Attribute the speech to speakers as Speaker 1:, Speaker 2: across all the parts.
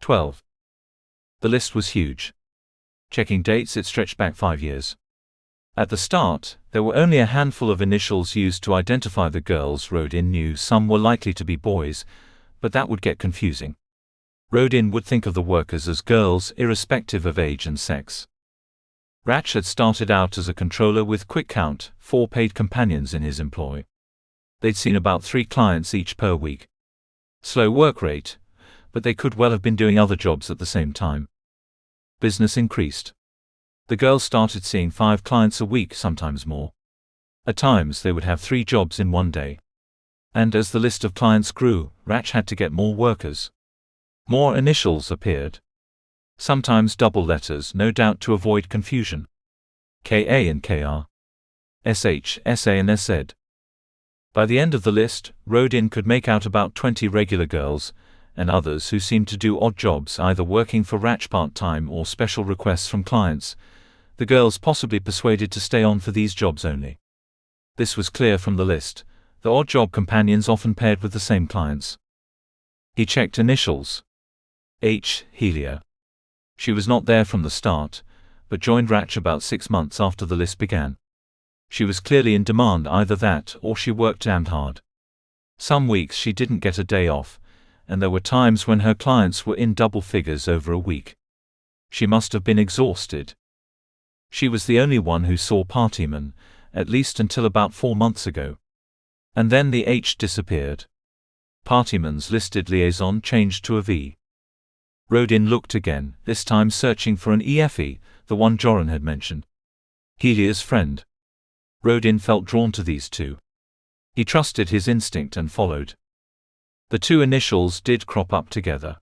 Speaker 1: 12. The list was huge. Checking dates, it stretched back 5 years. At the start, there were only a handful of initials used to identify the girls. Rodin knew some were likely to be boys, but that would get confusing. Rodin would think of the workers as girls, irrespective of age and sex. Rach had started out as a controller with quick count, 4 paid companions in his employ. They'd seen about 3 clients each per week. Slow work rate, but they could well have been doing other jobs at the same time. Business increased. The girls started seeing 5 clients a week, sometimes more. At times they would have 3 jobs in one day. And as the list of clients grew, Rach had to get more workers. More initials appeared. Sometimes double letters, no doubt to avoid confusion. KA and KR. SH, SA and SZ. By the end of the list, Rodin could make out about 20 regular girls, and others who seemed to do odd jobs, either working for Rach part-time or special requests from clients, the girls possibly persuaded to stay on for these jobs only. This was clear from the list. The odd job companions often paired with the same clients. He checked initials. H. Helia. She was not there from the start, but joined Rach about 6 months after the list began. She was clearly in demand, either that or she worked damned hard. Some weeks she didn't get a day off, and there were times when her clients were in double figures over a week. She must have been exhausted. She was the only one who saw partymen, at least until about 4 months ago. And then the H disappeared. Partyman's listed liaison changed to a V. Rodin looked again, this time searching for an EFE, the one Joran had mentioned. Helia's friend. Rodin felt drawn to these two. He trusted his instinct and followed. The 2 initials did crop up together.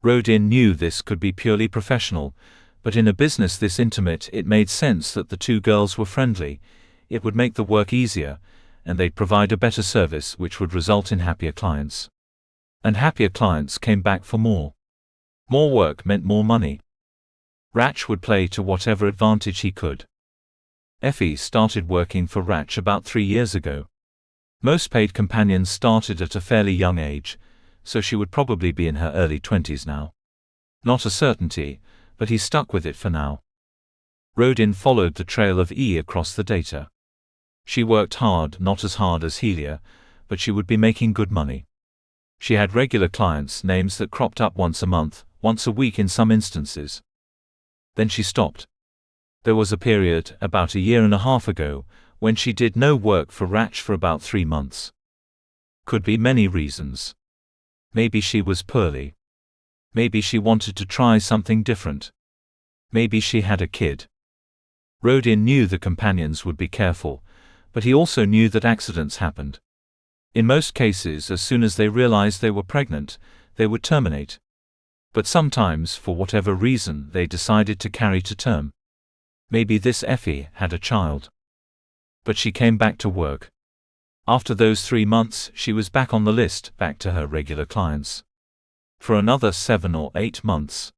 Speaker 1: Rodin knew this could be purely professional, but in a business this intimate it made sense that the 2 girls were friendly. It would make the work easier, and they'd provide a better service which would result in happier clients. And happier clients came back for more. More work meant more money. Rach would play to whatever advantage he could. Effie started working for Rach about 3 years ago. Most paid companions started at a fairly young age, so she would probably be in her early 20s now. Not a certainty, but he stuck with it for now. Rodin followed the trail of E across the data. She worked hard, not as hard as Helia, but she would be making good money. She had regular clients, names that cropped up once a month, once a week in some instances. Then she stopped. There was a period, about a year and a half ago, when she did no work for Rach for about 3 months. Could be many reasons. Maybe she was poorly. Maybe she wanted to try something different. Maybe she had a kid. Rodin knew the companions would be careful, but he also knew that accidents happened. In most cases, as soon as they realized they were pregnant, they would terminate. But sometimes, for whatever reason, they decided to carry to term. Maybe this Effie had a child. But she came back to work. After those 3 months, she was back on the list, back to her regular clients. For another 7 or 8 months.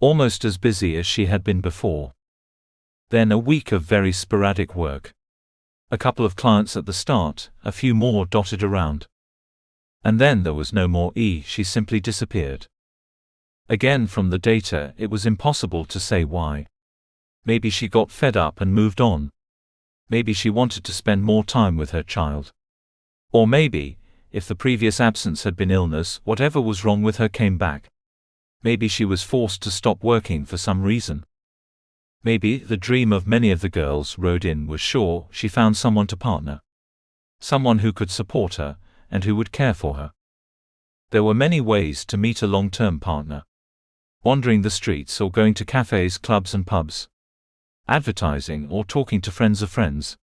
Speaker 1: Almost as busy as she had been before. Then a week of very sporadic work. A couple of clients at the start, a few more dotted around. And then there was no more E, she simply disappeared. Again, from the data, it was impossible to say why. Maybe she got fed up and moved on. Maybe she wanted to spend more time with her child. Or maybe, if the previous absence had been illness, whatever was wrong with her came back. Maybe she was forced to stop working for some reason. Maybe, the dream of many of the girls, Rodin was sure, she found someone to partner. Someone who could support her, and who would care for her. There were many ways to meet a long-term partner. Wandering the streets or going to cafes, clubs and pubs. Advertising or talking to friends of friends.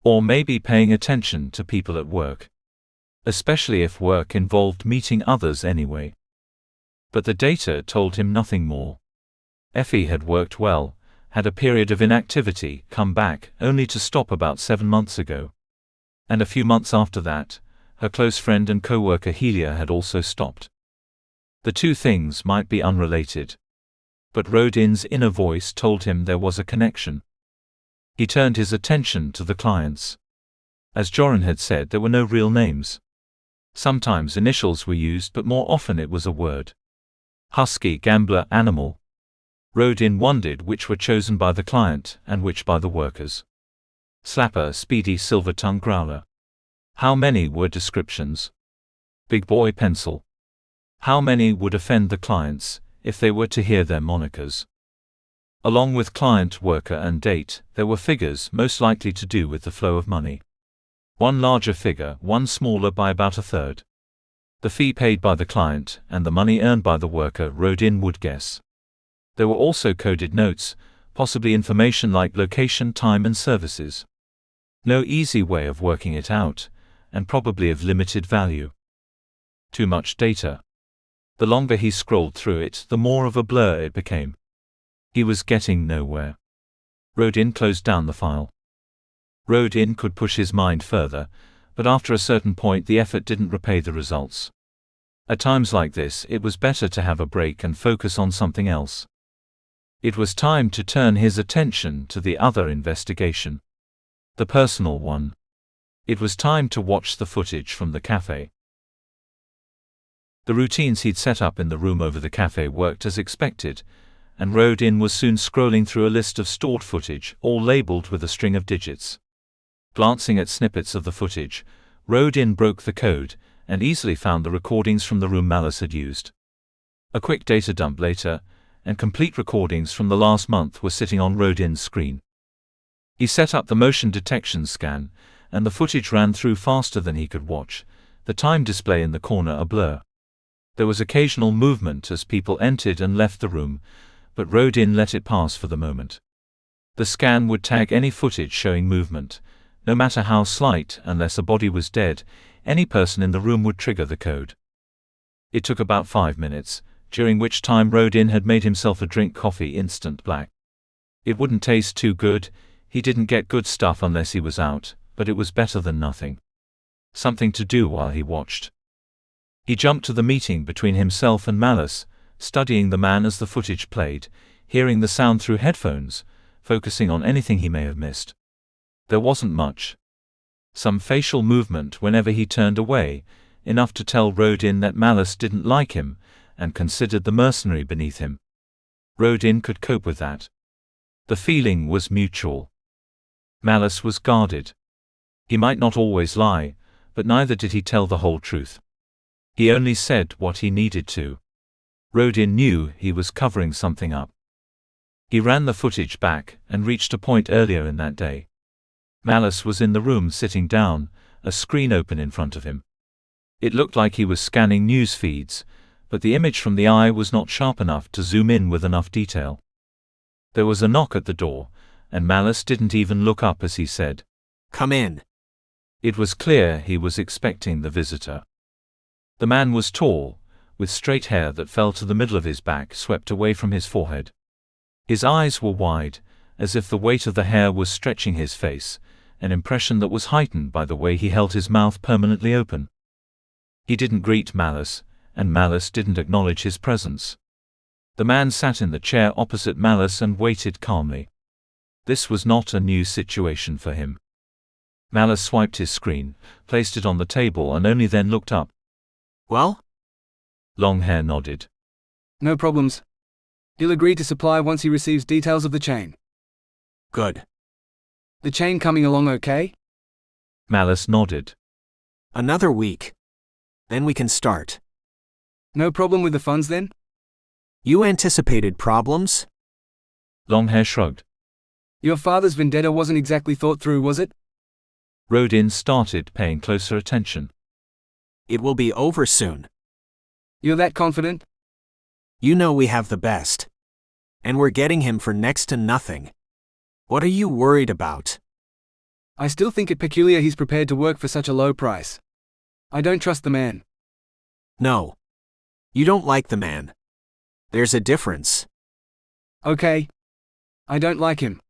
Speaker 1: Or maybe paying attention to people at work. Especially if work involved meeting others anyway. But the data told him nothing more. Effie had worked well, had a period of inactivity, come back, only to stop about 7 months ago. And a few months after that, her close friend and co-worker Helia had also stopped. The 2 things might be unrelated. But Rodin's inner voice told him there was a connection. He turned his attention to the clients. As Joran had said, there were no real names. Sometimes initials were used, but more often it was a word. Husky, gambler, animal. Rodin wondered which were chosen by the client and which by the workers. Slapper, speedy, silver-tongued growler. How many were descriptions? Big boy, pencil. How many would offend the clients if they were to hear their monikers? Along with client, worker and date, there were figures most likely to do with the flow of money. One larger figure, one smaller by about a third. The fee paid by the client and the money earned by the worker, Rodin would guess. There were also coded notes, possibly information like location, time and services. No easy way of working it out, and probably of limited value. Too much data. The longer he scrolled through it, the more of a blur it became. He was getting nowhere. Rodin closed down the file. Rodin could push his mind further, but after a certain point the effort didn't repay the results. At times like this, it was better to have a break and focus on something else. It was time to turn his attention to the other investigation. The personal one. It was time to watch the footage from the cafe. The routines he'd set up in the room over the cafe worked as expected, and Rodin was soon scrolling through a list of stored footage, all labeled with a string of digits. Glancing at snippets of the footage, Rodin broke the code, and easily found the recordings from the room Malice had used. A quick data dump later, and complete recordings from the last month were sitting on Rodin's screen. He set up the motion detection scan, and the footage ran through faster than he could watch, the time display in the corner a blur. There was occasional movement as people entered and left the room, but Rodin let it pass for the moment. The scan would tag any footage showing movement, no matter how slight. Unless a body was dead, any person in the room would trigger the code. It took about 5 minutes, during which time Rodin had made himself a drink, coffee, instant black. It wouldn't taste too good, he didn't get good stuff unless he was out, but it was better than nothing. Something to do while he watched. He jumped to the meeting between himself and Malice, studying the man as the footage played, hearing the sound through headphones, focusing on anything he may have missed. There wasn't much. Some facial movement whenever he turned away, enough to tell Rodin that Malice didn't like him, and considered the mercenary beneath him. Rodin could cope with that. The feeling was mutual. Malice was guarded. He might not always lie, but neither did he tell the whole truth. He only said what he needed to. Rodin knew he was covering something up. He ran the footage back and reached a point earlier in that day. Malice was in the room sitting down, a screen open in front of him. It looked like he was scanning news feeds, but the image from the eye was not sharp enough to zoom in with enough detail. There was a knock at the door, and Malice didn't even look up as he said,
Speaker 2: "Come in."
Speaker 1: It was clear he was expecting the visitor. The man was tall, with straight hair that fell to the middle of his back swept away from his forehead. His eyes were wide, as if the weight of the hair was stretching his face, an impression that was heightened by the way he held his mouth permanently open. He didn't greet Malice, and Malice didn't acknowledge his presence. The man sat in the chair opposite Malice and waited calmly. This was not a new situation for him. Malice swiped his screen, placed it on the table and only then looked up.
Speaker 2: "Well?"
Speaker 1: Longhair nodded.
Speaker 3: No problems. He'll agree to supply once he receives details of the chain.
Speaker 2: "Good."
Speaker 3: The chain coming along okay?
Speaker 1: Malice nodded.
Speaker 2: "Another week. Then we can start."
Speaker 3: No problem with the funds then?
Speaker 2: "You anticipated problems?"
Speaker 1: Longhair shrugged.
Speaker 3: Your father's vendetta wasn't exactly thought through, was it?
Speaker 1: Rodin started paying closer attention.
Speaker 2: "It will be over soon.
Speaker 3: You're that confident?
Speaker 2: You know we have the best. And we're getting him for next to nothing. What are you worried about?"
Speaker 3: I still think it peculiar he's prepared to work for such a low price. I don't trust the man.
Speaker 2: "No. You don't like the man. There's a difference."
Speaker 3: Okay. I don't like him.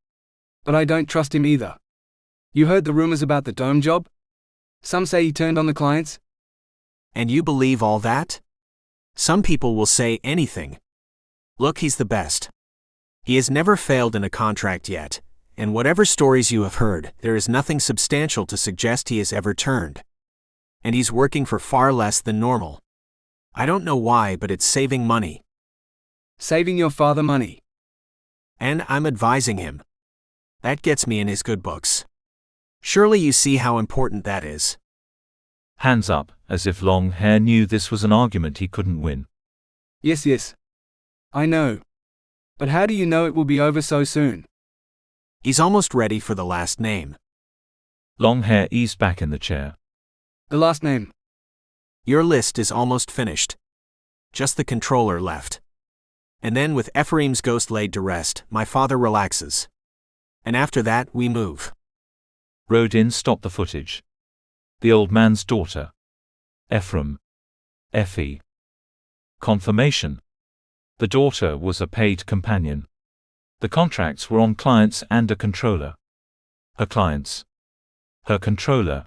Speaker 3: But I don't trust him either. You heard the rumors about the dome job? Some say he turned on the clients.
Speaker 2: And you believe all that? Some people will say anything. Look, he's the best. He has never failed in a contract yet, and whatever stories you have heard, there is nothing substantial to suggest he has ever turned. And he's working for far less than normal. I don't know why, but it's saving money.
Speaker 3: Saving your father money.
Speaker 2: And I'm advising him. That gets me in his good books. Surely you see how important that is.
Speaker 1: Hands up, as if long hair knew this was an argument he couldn't win.
Speaker 3: Yes. I know. But how do you know it will be over so soon?
Speaker 2: He's almost ready for the last name.
Speaker 1: Long hair eased back in the chair.
Speaker 3: The last name.
Speaker 2: Your list is almost finished. Just the controller left. And then with Ephraim's ghost laid to rest, my father relaxes. And after that, we move.
Speaker 1: Rodin stopped the footage. The old man's daughter. Ephraim. Effie. Confirmation. The daughter was a paid companion. The contracts were on clients and a controller. Her clients. Her controller.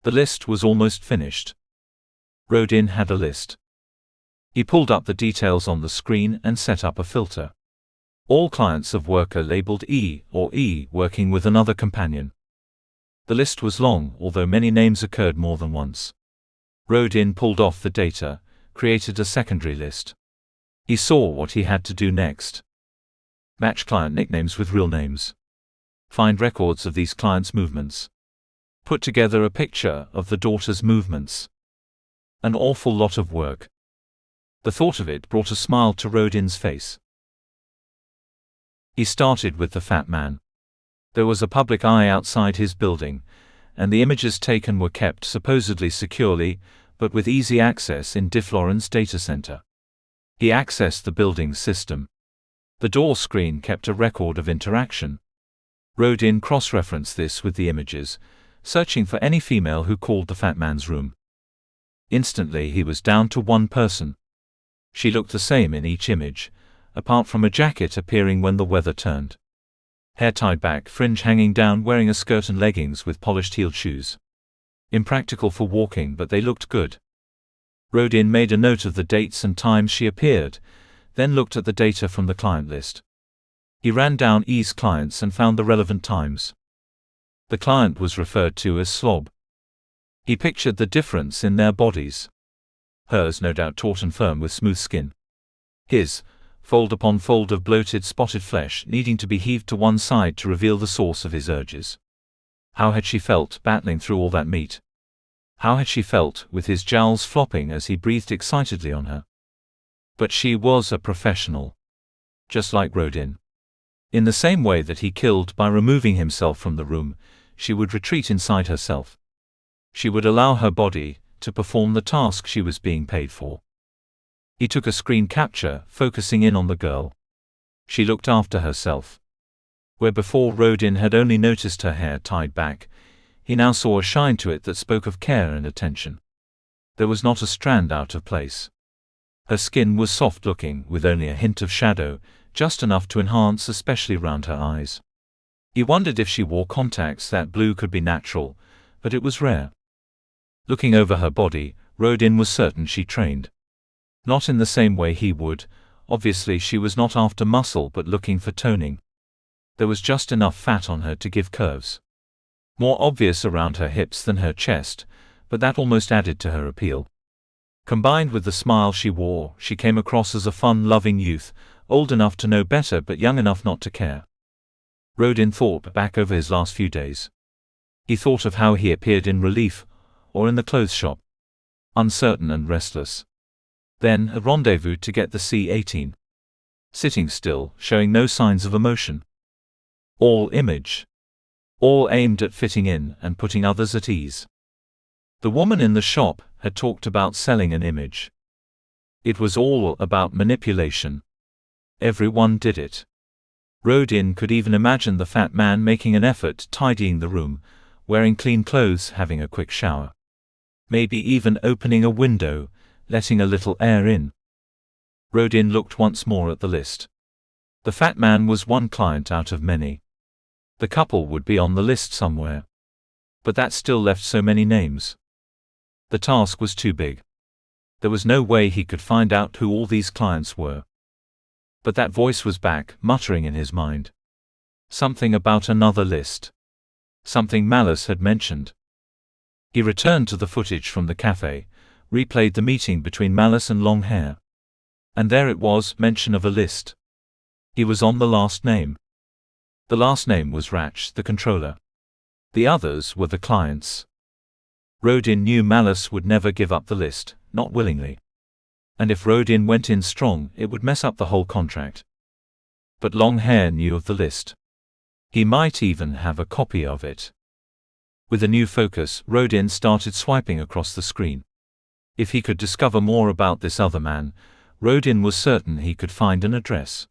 Speaker 1: The list was almost finished. Rodin had a list. He pulled up the details on the screen and set up a filter. All clients of worker labeled E or E working with another companion. The list was long, although many names occurred more than once. Rodin pulled off the data, created a secondary list. He saw what he had to do next. Match client nicknames with real names. Find records of these clients' movements. Put together a picture of the daughter's movements. An awful lot of work. The thought of it brought a smile to Rodin's face. He started with the fat man. There was a public eye outside his building, and the images taken were kept supposedly securely, but with easy access in DeFloren's data center. He accessed the building's system. The door screen kept a record of interaction. Rodin cross-referenced this with the images, searching for any female who called the fat man's room. Instantly he was down to one person. She looked the same in each image, apart from a jacket appearing when the weather turned. Hair tied back, fringe hanging down, wearing a skirt and leggings with polished heeled shoes. Impractical for walking, but they looked good. Rodin made a note of the dates and times she appeared, then looked at the data from the client list. He ran down E's clients and found the relevant times. The client was referred to as Slob. He pictured the difference in their bodies. Hers no doubt taut and firm with smooth skin. His, fold upon fold of bloated spotted flesh needing to be heaved to one side to reveal the source of his urges. How had she felt battling through all that meat? How had she felt with his jowls flopping as he breathed excitedly on her? But she was a professional. Just like Rodin. In the same way that he killed by removing himself from the room, she would retreat inside herself. She would allow her body to perform the task she was being paid for. He took a screen capture, focusing in on the girl. She looked after herself. Where before Rodin had only noticed her hair tied back, he now saw a shine to it that spoke of care and attention. There was not a strand out of place. Her skin was soft-looking, with only a hint of shadow, just enough to enhance, especially round her eyes. He wondered if she wore contacts that blue could be natural, but it was rare. Looking over her body, Rodin was certain she trained. Not in the same way he would. Obviously she was not after muscle but looking for toning. There was just enough fat on her to give curves. More obvious around her hips than her chest, but that almost added to her appeal. Combined with the smile she wore, she came across as a fun-loving youth, old enough to know better but young enough not to care. Rodin thought back over his last few days. He thought of how he appeared in Relief, or in the clothes shop. Uncertain and restless. Then a rendezvous to get the C-18. Sitting still, showing no signs of emotion. All image. All aimed at fitting in and putting others at ease. The woman in the shop had talked about selling an image. It was all about manipulation. Everyone did it. Rodin could even imagine the fat man making an effort tidying the room, wearing clean clothes, having a quick shower. Maybe even opening a window, letting a little air in. Rodin looked once more at the list. The fat man was one client out of many. The couple would be on the list somewhere. But that still left so many names. The task was too big. There was no way he could find out who all these clients were. But that voice was back, muttering in his mind. Something about another list. Something Malice had mentioned. He returned to the footage from the cafe, replayed the meeting between Malice and Longhair. And there it was, mention of a list. He was on the last name. The last name was Ratch, the controller. The others were the clients. Rodin knew Malice would never give up the list, not willingly. And if Rodin went in strong, it would mess up the whole contract. But Longhair knew of the list. He might even have a copy of it. With a new focus, Rodin started swiping across the screen. If he could discover more about this other man, Rodin was certain he could find an address.